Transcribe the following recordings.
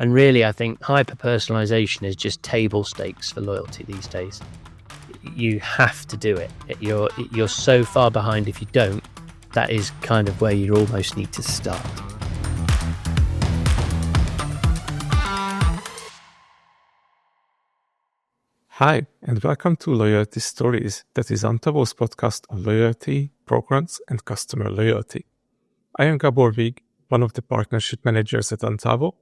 And really, I think hyper-personalization is just table stakes for loyalty these days. You have to do it. You're so far behind if you don't. That is kind of where you almost need to start. Hi, and welcome to Loyalty Stories, that is Antavo's podcast on loyalty, programs, and customer loyalty. I am Gabor Vigh, one of the partnership managers at Antavo,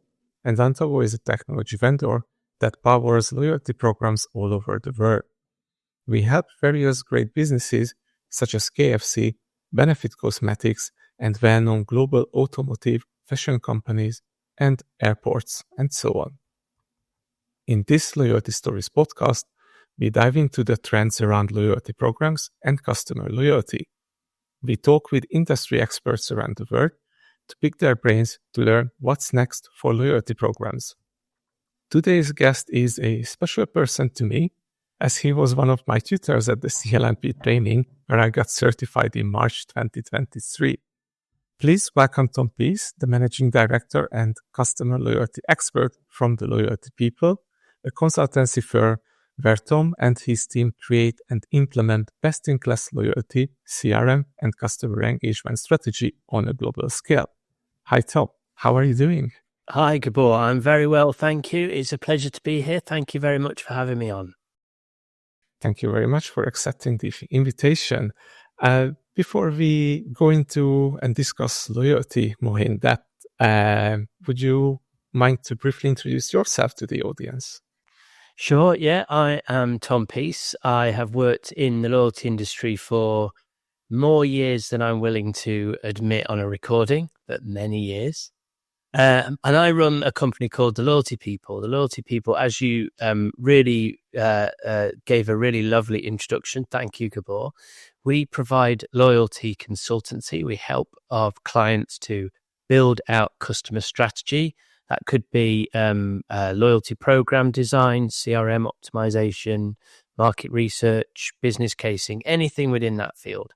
and Antavo is a technology vendor that powers loyalty programs all over the world. We help various great businesses such as KFC, Benefit Cosmetics, and well-known global automotive, fashion companies, and airports, and so on. In this Loyalty Stories podcast, we dive into the trends around loyalty programs and customer loyalty. We talk with industry experts around the world to pick their brains to learn what's next for loyalty programs. Today's guest is a special person to me, as he was one of my tutors at the CLMP training where I got certified in March 2023. Please welcome Tom Peace, the Managing Director and Customer Loyalty Expert from the Loyalty People, a consultancy firm where Tom and his team create and implement best-in-class loyalty, CRM, and customer engagement strategy on a global scale. Hi, Tom. How are you doing? Hi, Gabor. I'm very well, thank you. It's a pleasure to be here. Thank you very much for having me on. Thank you very much for accepting the invitation. Before we go into and discuss loyalty more in depth, would you mind to briefly introduce yourself to the audience? Sure, yeah. I am Tom Peace. I have worked in the loyalty industry for more years than I'm willing to admit on a recording, but many years. And I run a company called The Loyalty People. The Loyalty People, as you really gave a really lovely introduction. Thank you, Gabor. We provide loyalty consultancy. We help our clients to build out customer strategy. That could be loyalty program design, CRM optimization, market research, business casing, anything within that field.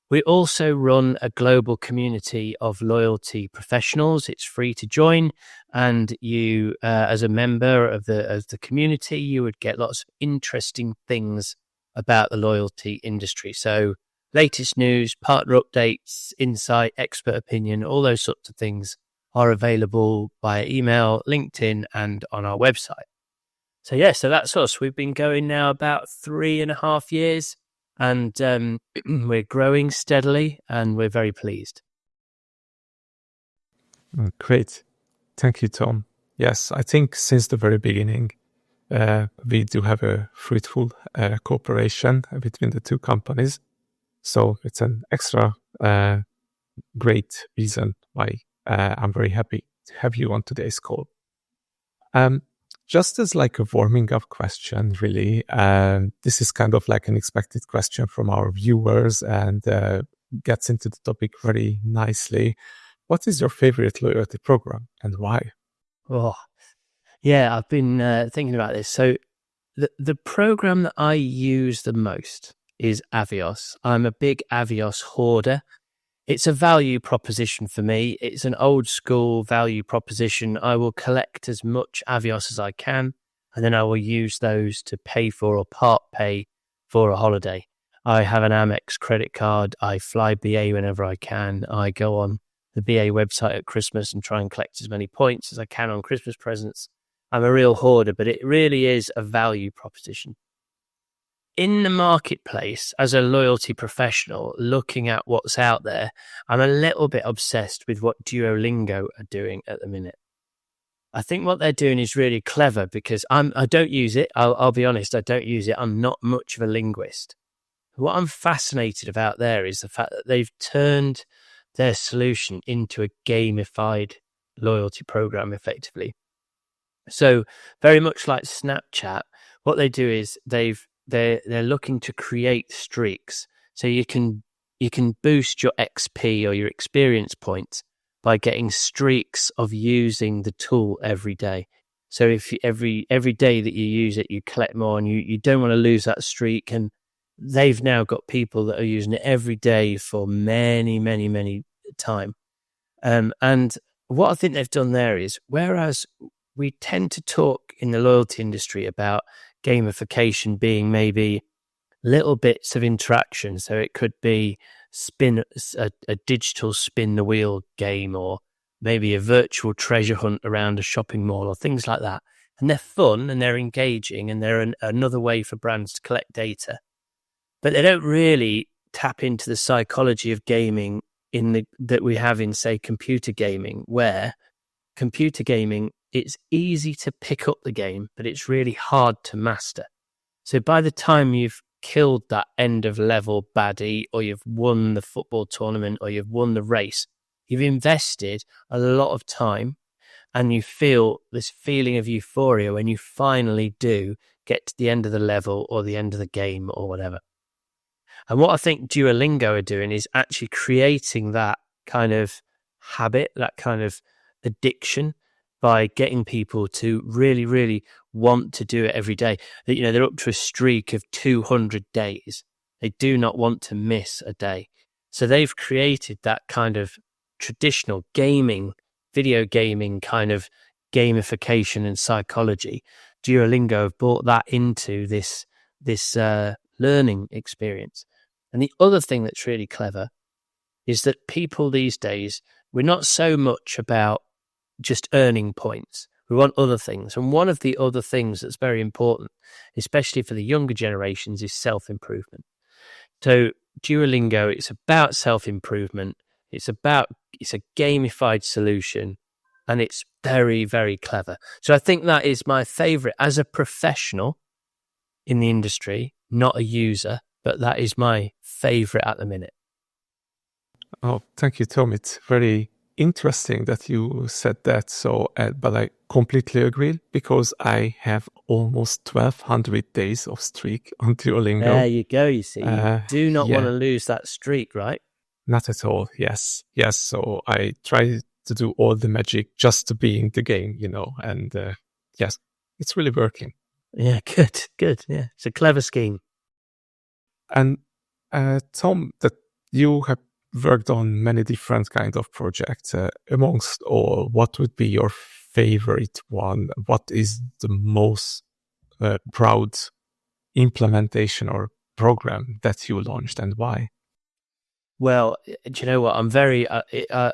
We also run a global community of loyalty professionals. It's free to join, and you, as a member of the community, you would get lots of interesting things about the loyalty industry. So latest news, partner updates, insight, expert opinion, all those sorts of things are available via email, LinkedIn, and on our website. So that's us. We've been going now about 3.5 years, and we're growing steadily, and we're very pleased. Great. Thank you, Tom. Yes, I think since the very beginning, we do have a fruitful cooperation between the two companies. So it's an extra great reason why I'm very happy to have you on today's call. Just as like a warming up question, really, this is kind of like an expected question from our viewers and gets into the topic very nicely. What is your favorite loyalty program and why? Oh, yeah, I've been thinking about this. So the program that I use the most is Avios. I'm a big Avios hoarder. It's a value proposition for me. It's an old school value proposition. I will collect as much Avios as I can, and then I will use those to pay for or part pay for a holiday. I have an Amex credit card. I fly BA whenever I can. I go on the BA website at Christmas and try and collect as many points as I can on Christmas presents. I'm a real hoarder, but it really is a value proposition. In the marketplace, as a loyalty professional, looking at what's out there, I'm a little bit obsessed with what Duolingo are doing at the minute. I think what they're doing is really clever because I don't use it. I'll be honest, I don't use it. I'm not much of a linguist. What I'm fascinated about there is the fact that they've turned their solution into a gamified loyalty program effectively. So very much like Snapchat, what they do is they're looking to create streaks. So you can boost your XP or your experience points by getting streaks of using the tool every day. So if every day that you use it, you collect more, and you don't want to lose that streak. And they've now got people that are using it every day for many time. And what I think they've done there is, whereas we tend to talk in the loyalty industry about gamification being maybe little bits of interaction. So it could be a digital spin the wheel game, or maybe a virtual treasure hunt around a shopping mall, or things like that. And they're fun and they're engaging, and they're another way for brands to collect data. But they don't really tap into the psychology of gaming that we have in, say, computer gaming, where computer gaming, it's easy to pick up the game, but it's really hard to master. So by the time you've killed that end of level baddie, or you've won the football tournament, or you've won the race, you've invested a lot of time, and you feel this feeling of euphoria when you finally do get to the end of the level or the end of the game or whatever. And what I think Duolingo are doing is actually creating that kind of habit, that kind of addiction, by getting people to really, really want to do it every day. They're up to a streak of 200 days. They do not want to miss a day. So they've created that kind of traditional gaming, video gaming kind of gamification and psychology. Duolingo have brought that into this learning experience. And the other thing that's really clever is that people these days, we're not so much about just earning points. We want other things. And one of the other things that's very important, especially for the younger generations, is self-improvement. So Duolingo, it's about self-improvement. It's a gamified solution, and it's very, very clever. So I think that is my favorite as a professional in the industry, not a user, but that is my favorite at the minute. Oh, thank you, Tom. It's very interesting that you said that. So, but I completely agree, because I have almost 1,200 days of streak on Duolingo. There you go. You see, you do not want to lose that streak, right? Not at all. Yes. So I try to do all the magic just to be in the game, and yes, it's really working. Yeah, good. Yeah, it's a clever scheme. And Tom, that you have worked on many different kind of projects. Amongst all, what would be your favorite one? What is the most proud implementation or program that you launched, and why? Well, do you know what? I'm very a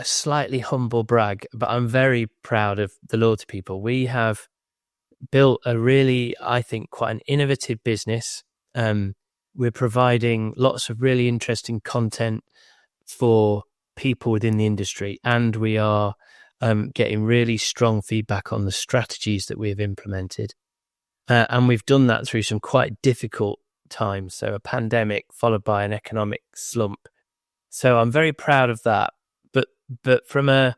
slightly humble brag, but I'm very proud of the loyalty people. We have built a really, I think, quite an innovative business. We're providing lots of really interesting content for people within the industry, and we are getting really strong feedback on the strategies that we've implemented. And we've done that through some quite difficult times. So a pandemic followed by an economic slump. So I'm very proud of that. But from a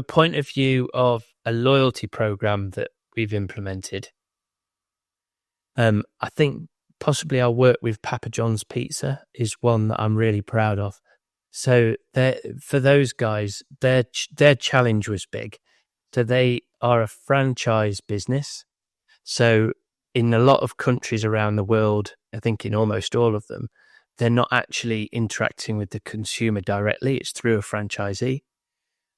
point of view of a loyalty program that we've implemented, I think possibly our work with Papa John's Pizza is one that I'm really proud of. So for those guys, their challenge was big. So they are a franchise business. So in a lot of countries around the world, I think in almost all of them, they're not actually interacting with the consumer directly. It's through a franchisee.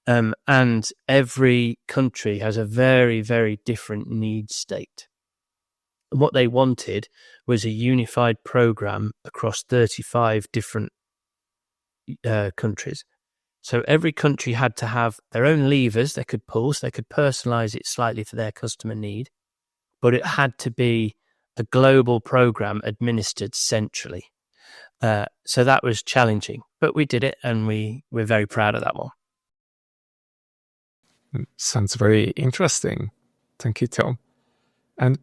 And every country has a very, very different need state. What they wanted was a unified program across 35 different countries. So every country had to have their own levers they could pull, so they could personalize it slightly for their customer need, but it had to be a global program administered centrally. So that was challenging, but we did it, and we're very proud of that one. Sounds very interesting. Thank you, Tom. And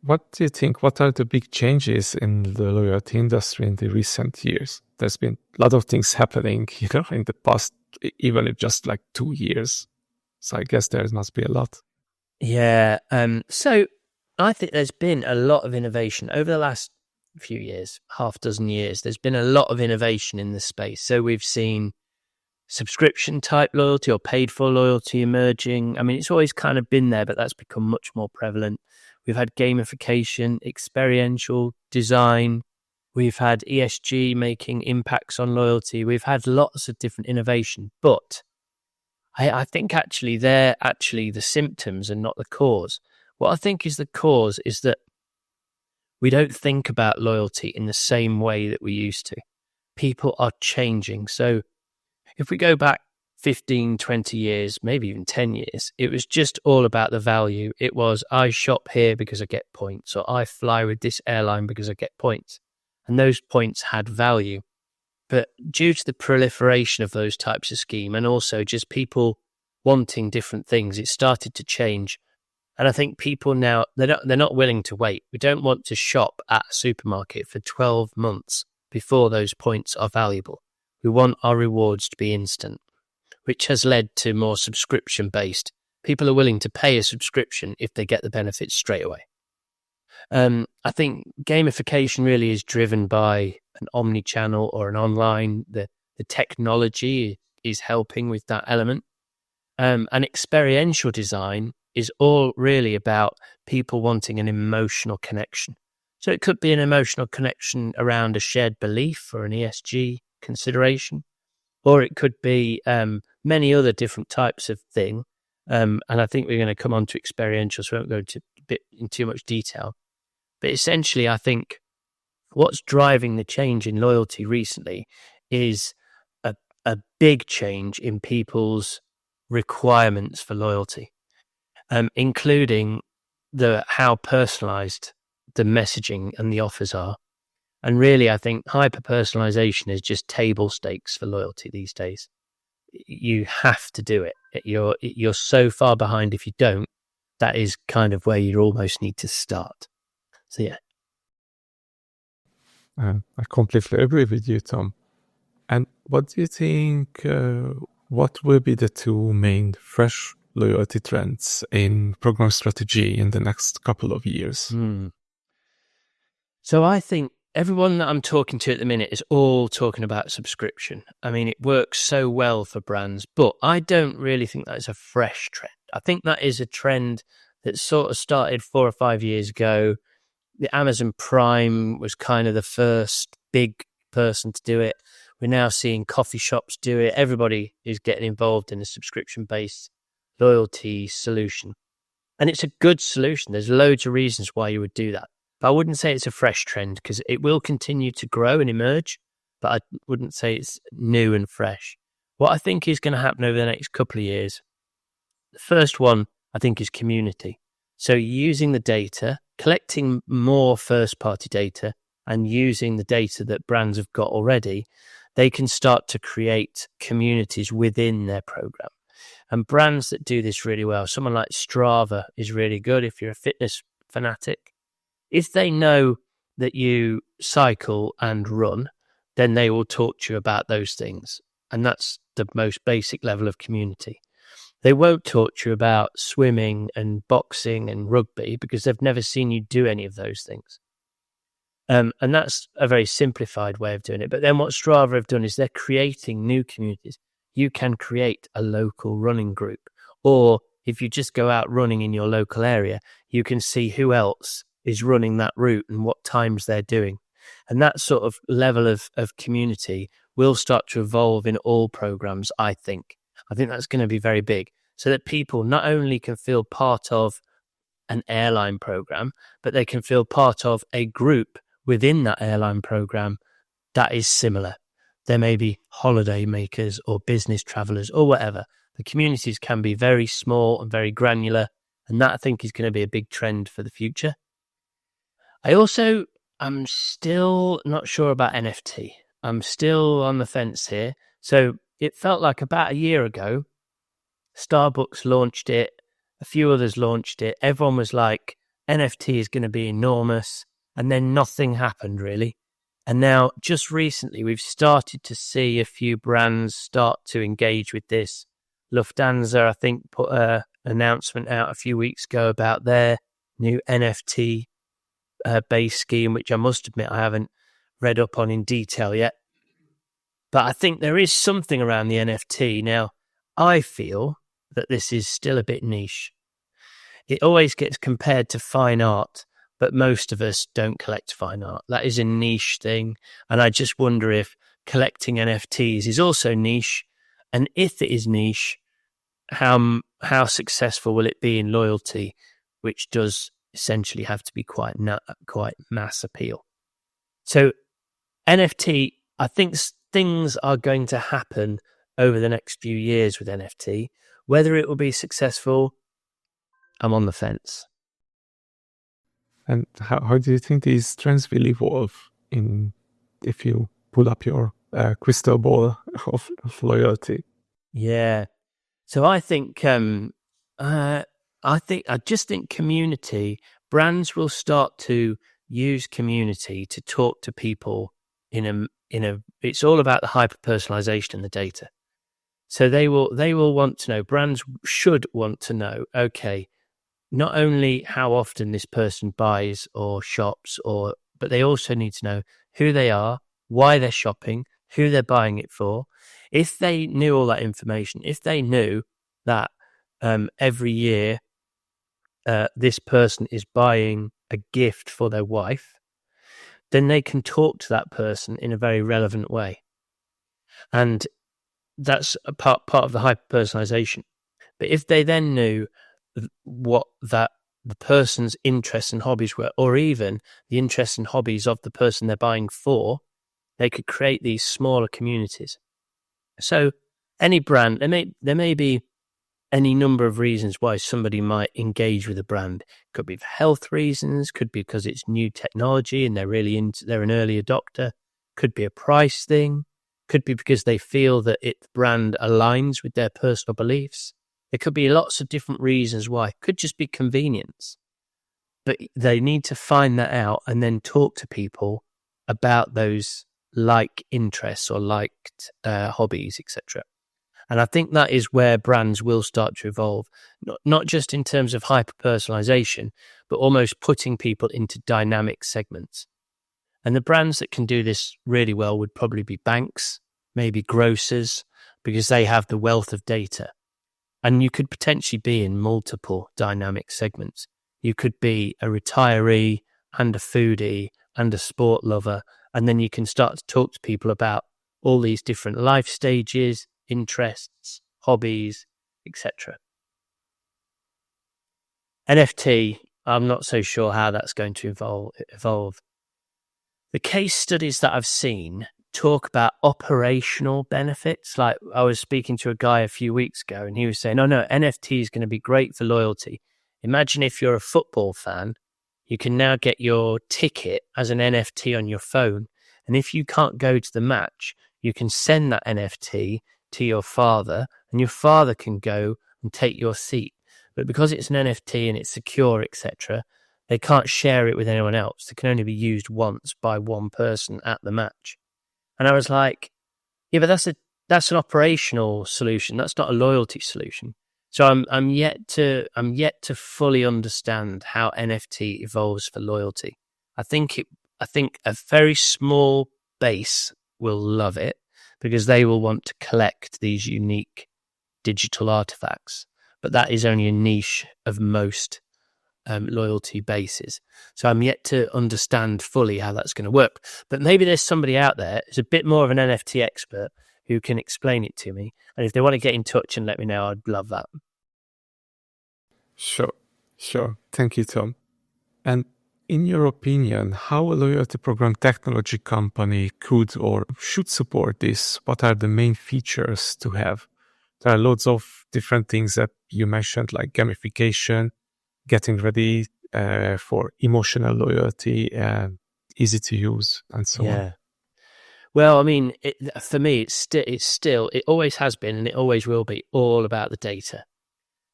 what do you think? What are the big changes in the loyalty industry in the recent years? There's been a lot of things happening, in the past, even if just like 2 years. So I guess there must be a lot. Yeah. So I think there's been a lot of innovation over the last few years, half dozen years. There's been a lot of innovation in this space. So we've seen subscription type loyalty or paid for loyalty emerging. I mean, it's always kind of been there, but that's become much more prevalent. We've had gamification, experiential design. We've had ESG making impacts on loyalty. We've had lots of different innovation, but I think actually they're actually the symptoms and not the cause. What I think is the cause is that we don't think about loyalty in the same way that we used to. People are changing. So if we go back 15, 20 years, maybe even 10 years, it was just all about the value. It was, I shop here because I get points, or I fly with this airline because I get points. And those points had value. But due to the proliferation of those types of scheme and also just people wanting different things, it started to change. And I think people now, they're not willing to wait. We don't want to shop at a supermarket for 12 months before those points are valuable. We want our rewards to be instant, which has led to more subscription-based. People are willing to pay a subscription if they get the benefits straight away. I think gamification really is driven by an omni-channel or an online. The technology is helping with that element. And experiential design is all really about people wanting an emotional connection. So it could be an emotional connection around a shared belief or an ESG consideration, or it could be many other different types of thing. And I think we're going to come on to experiential, so we won't go in too much detail. But essentially, I think what's driving the change in loyalty recently is a big change in people's requirements for loyalty, including how personalized the messaging and the offers are. And really, I think hyper-personalization is just table stakes for loyalty these days. You have to do it. You're so far behind if you don't. That is kind of where you almost need to start. So, yeah. I completely agree with you, Tom. And what do you think, what will be the two main fresh loyalty trends in program strategy in the next couple of years? So I think everyone that I'm talking to at the minute is all talking about subscription. I mean, it works so well for brands, but I don't really think that is a fresh trend. I think that is a trend that sort of started 4 or 5 years ago. The Amazon Prime was kind of the first big person to do it. We're now seeing coffee shops do it. Everybody is getting involved in a subscription-based loyalty solution. And it's a good solution. There's loads of reasons why you would do that. But I wouldn't say it's a fresh trend because it will continue to grow and emerge, but I wouldn't say it's new and fresh. What I think is going to happen over the next couple of years, the first one I think is community. So using the data, collecting more first-party data and using the data that brands have got already, they can start to create communities within their program. And brands that do this really well, someone like Strava is really good if you're a fitness fanatic. If they know that you cycle and run, then they will talk to you about those things. And that's the most basic level of community. They won't talk to you about swimming and boxing and rugby because they've never seen you do any of those things. And that's a very simplified way of doing it. But then what Strava have done is they're creating new communities. You can create a local running group. Or if you just go out running in your local area, you can see who else is running that route and what times they're doing. And that sort of level of community will start to evolve in all programs, I think. I think that's going to be very big, so that people not only can feel part of an airline program, but they can feel part of a group within that airline program that is similar. There may be holiday makers or business travelers or whatever. The communities can be very small and very granular, and that I think is going to be a big trend for the future. I'm still not sure about NFT. I'm still on the fence here. So it felt like about a year ago, Starbucks launched it, a few others launched it. Everyone was like, NFT is going to be enormous. And then nothing happened really. And now just recently, we've started to see a few brands start to engage with this. Lufthansa, I think, put an announcement out a few weeks ago about their new NFT base scheme, which I must admit I haven't read up on in detail yet. But I think there is something around the NFT. Now, I feel that this is still a bit niche. It always gets compared to fine art, but most of us don't collect fine art. That is a niche thing. And I just wonder if collecting NFTs is also niche. And if it is niche, how successful will it be in loyalty, which does essentially have to be quite mass appeal. So NFT, I think things are going to happen over the next few years with NFT. Whether it will be successful, I'm on the fence. And how do you think these trends will evolve if you pull up your crystal ball of loyalty? Yeah. So I think I just think community brands will start to use community to talk to people in a it's all about the hyper personalization and the data. So they will want to know, brands should want to know, okay, not only how often this person buys or shops, but they also need to know who they are, why they're shopping, who they're buying it for. If they knew all that information, if they knew that every year this person is buying a gift for their wife, then they can talk to that person in a very relevant way. And that's a part of the hyper-personalization. But if they then knew what the person's interests and hobbies were, or even the interests and hobbies of the person they're buying for, they could create these smaller communities. So any brand, there may be any number of reasons why somebody might engage with a brand. Could be for health reasons, could be because it's new technology and they're an early adopter, could be a price thing, could be because they feel that the brand aligns with their personal beliefs. There could be lots of different reasons why. It could just be convenience. But they need to find that out and then talk to people about those like interests or liked hobbies, etc. And I think that is where brands will start to evolve, not just in terms of hyper-personalization, but almost putting people into dynamic segments. And the brands that can do this really well would probably be banks, maybe grocers, because they have the wealth of data. And you could potentially be in multiple dynamic segments. You could be a retiree and a foodie and a sport lover, and then you can start to talk to people about all these different life stages, interests, hobbies, etc. NFT, I'm not so sure how that's going to evolve. The case studies that I've seen talk about operational benefits. Like I was speaking to a guy a few weeks ago and he was saying, no, NFT is going to be great for loyalty. Imagine if you're a football fan, you can now get your ticket as an NFT on your phone. And if you can't go to the match, you can send that NFT to your father and your father can go and take your seat. But because it's an NFT and it's secure, etc., they can't share it with anyone else. It can only be used once by one person at the match. And I was like, yeah, but that's an operational solution. That's not a loyalty solution. So I'm yet to fully understand how NFT evolves for loyalty. I think a very small base will love it because they will want to collect these unique digital artifacts. But that is only a niche of most loyalty bases. So I'm yet to understand fully how that's going to work. But maybe there's somebody out there who's a bit more of an NFT expert who can explain it to me. And if they want to get in touch and let me know, I'd love that. Sure. Thank you, Tom. And in your opinion, how a loyalty program technology company could or should support this? What are the main features to have? There are loads of different things that you mentioned, like gamification, getting ready for emotional loyalty, and easy to use, and so on. Well, I mean, for me, it always has been, and it always will be all about the data.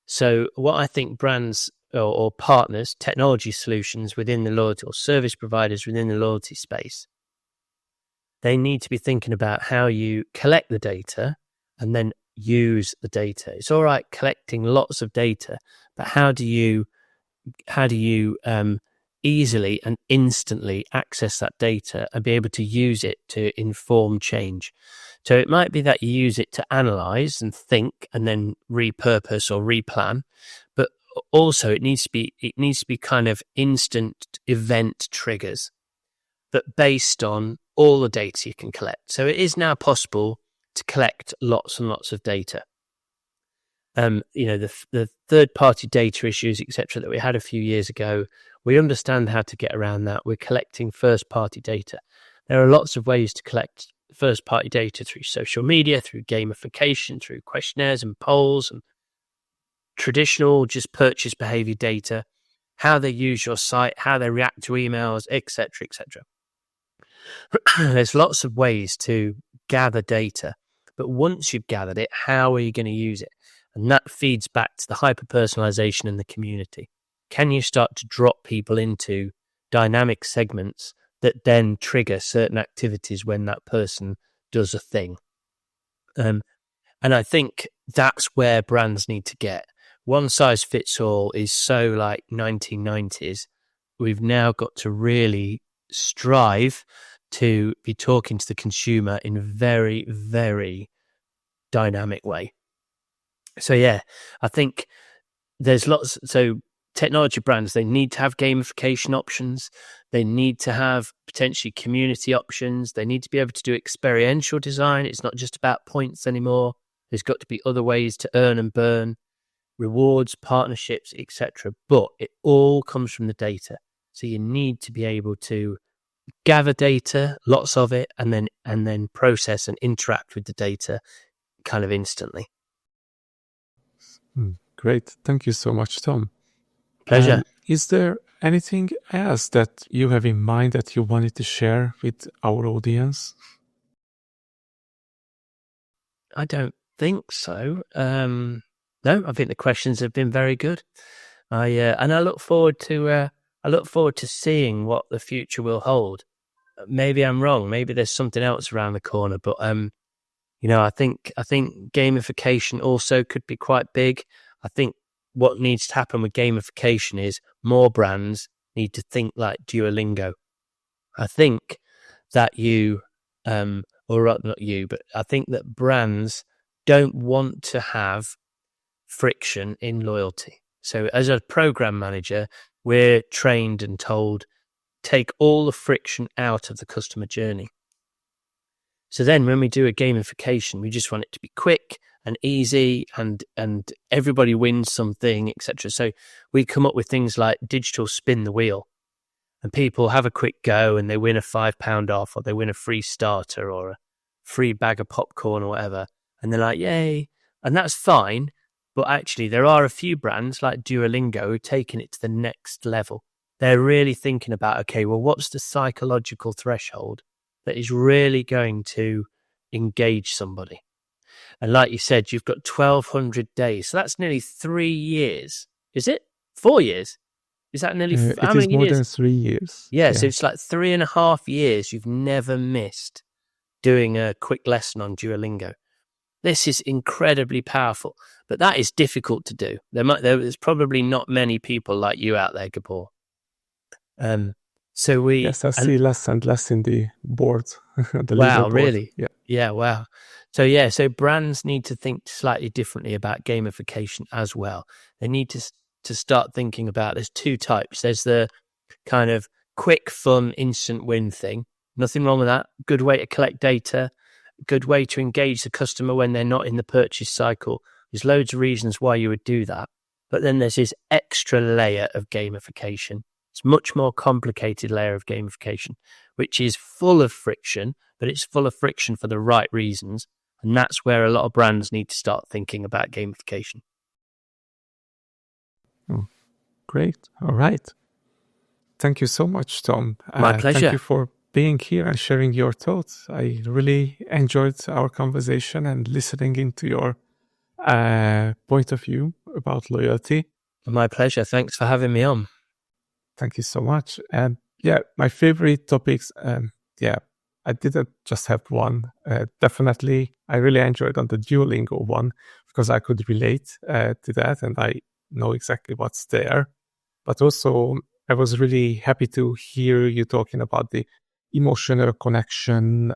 So what I think brands or partners, technology solutions within the loyalty or service providers within the loyalty space, they need to be thinking about how you collect the data and then use the data. It's all right collecting lots of data, but how do you easily and instantly access that data and be able to use it to inform change? So it might be that you use it to analyze and think and then repurpose or replan, but also it needs to be kind of instant event triggers, but based on all the data you can collect. So it is now possible to collect lots and lots of data. the third-party data issues, etc., that we had a few years ago. We understand how to get around that. We're collecting first-party data. There are lots of ways to collect first-party data through social media, through gamification, through questionnaires and polls, and traditional just purchase behavior data, how they use your site, how they react to emails, etc., etc. There's lots of ways to gather data, but once you've gathered it, how are you going to use it? And that feeds back to the hyper-personalization in the community. Can you start to drop people into dynamic segments that then trigger certain activities when that person does a thing? And I think that's where brands need to get. One size fits all is so like 1990s. We've now got to really strive to be talking to the consumer in a very, very dynamic way. So yeah, I think there's lots. So technology brands, they need to have gamification options. They need to have potentially community options. They need to be able to do experiential design. It's not just about points anymore. There's got to be other ways to earn and burn, rewards, partnerships, etc. But it all comes from the data. So you need to be able to gather data, lots of it, and then process and interact with the data kind of instantly. Great. Thank you so much, Tom. Pleasure. Is there anything else that you have in mind that you wanted to share with our audience? I don't think so. No, I think the questions have been very good. I look forward to seeing what the future will hold. Maybe I'm wrong. Maybe there's something else around the corner. But I think gamification also could be quite big. I think what needs to happen with gamification is more brands need to think like Duolingo. I think that but I think that brands don't want to have friction in loyalty. So as a program manager, we're trained and told, take all the friction out of the customer journey. So then when we do a gamification, we just want it to be quick and easy and everybody wins something, etc. So we come up with things like digital spin the wheel, and people have a quick go and they win a £5 off, or they win a free starter or a free bag of popcorn or whatever. And they're like, yay. And that's fine. But actually there are a few brands like Duolingo who are taking it to the next level. They're really thinking about, okay, well, what's the psychological threshold that is really going to engage somebody? And like you said, you've got 1,200 days. So that's nearly 3 years. Is it? 4 years? Is that nearly how many years? It is more than 3 years. Yeah, so it's like 3.5 years you've never missed doing a quick lesson on Duolingo. This is incredibly powerful, but that is difficult to do. There's probably not many people like you out there, Gabor. Yes, I see less and less in the board. The wow, leaderboard. really? Yeah, wow. So brands need to think slightly differently about gamification as well. They need to start thinking about, there's two types. There's the kind of quick, fun, instant win thing. Nothing wrong with that. Good way to collect data. Good way to engage the customer when they're not in the purchase cycle. There's loads of reasons why you would do that. But then there's this extra layer of gamification. It's a much more complicated layer of gamification, which is full of friction, but it's full of friction for the right reasons. And that's where a lot of brands need to start thinking about gamification. Oh, great. All right. Thank you so much, Tom. My pleasure. Thank you for being here and sharing your thoughts. I really enjoyed our conversation and listening into your point of view about loyalty. My pleasure. Thanks for having me on. Thank you so much. And my favorite topics, I didn't just have one. Definitely, I really enjoyed on the Duolingo one because I could relate to that and I know exactly what's there. But also, I was really happy to hear you talking about the emotional connection,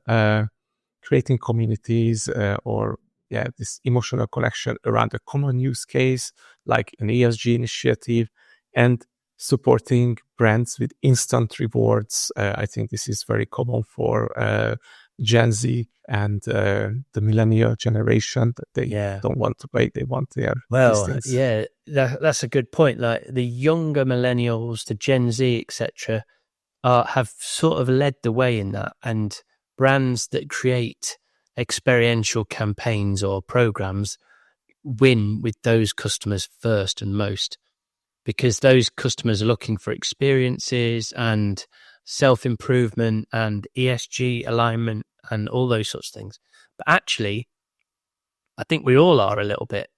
creating communities, this emotional connection around a common use case, like an ESG initiative, and supporting brands with instant rewards. I think this is very common for Gen Z and the millennial generation that they don't want to wait, they want their distance. Yeah, that's a good point. Like the younger millennials, the Gen Z, etc., have sort of led the way in that, and brands that create experiential campaigns or programs win with those customers first and most, because those customers are looking for experiences and self-improvement and ESG alignment and all those sorts of things. But actually, I think we all are a little bit.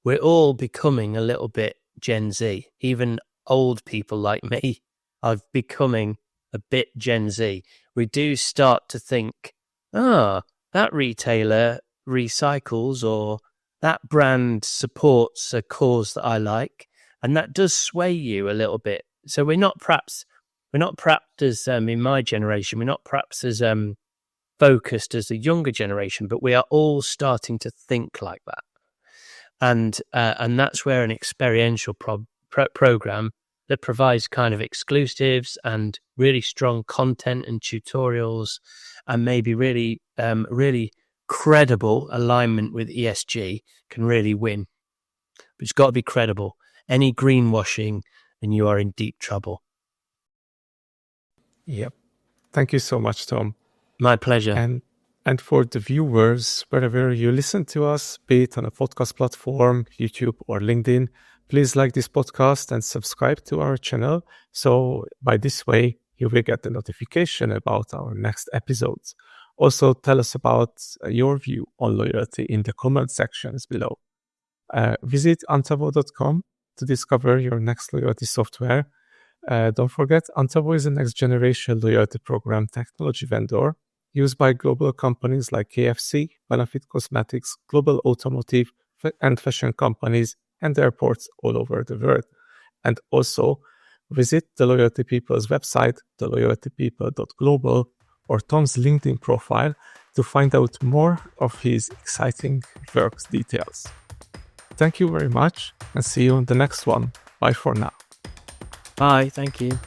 We're all becoming a little bit Gen Z. Even old people like me are becoming a bit Gen Z. We do start to think, that retailer recycles, or that brand supports a cause that I like. And that does sway you a little bit. So we're not perhaps as, in my generation, we're not perhaps as focused as the younger generation, but we are all starting to think like that. And that's where an experiential program that provides kind of exclusives and really strong content and tutorials and maybe really credible alignment with ESG can really win. But it's got to be credible. Any greenwashing and you are in deep trouble. Yep. Thank you so much, Tom. My pleasure. And for the viewers, wherever you listen to us, be it on a podcast platform, YouTube or LinkedIn, please like this podcast and subscribe to our channel. So by this way, you will get the notification about our next episodes. Also, tell us about your view on loyalty in the comment sections below. Visit antavo.com to discover your next loyalty software. Don't forget, Antavo is a next generation loyalty program technology vendor used by global companies like KFC, Benefit Cosmetics, global automotive and fashion companies, and airports all over the world. And also, visit the Loyalty People's website, theloyaltypeople.global, or Tom's LinkedIn profile to find out more of his exciting work details. Thank you very much, and see you on the next one. Bye for now. Bye, thank you.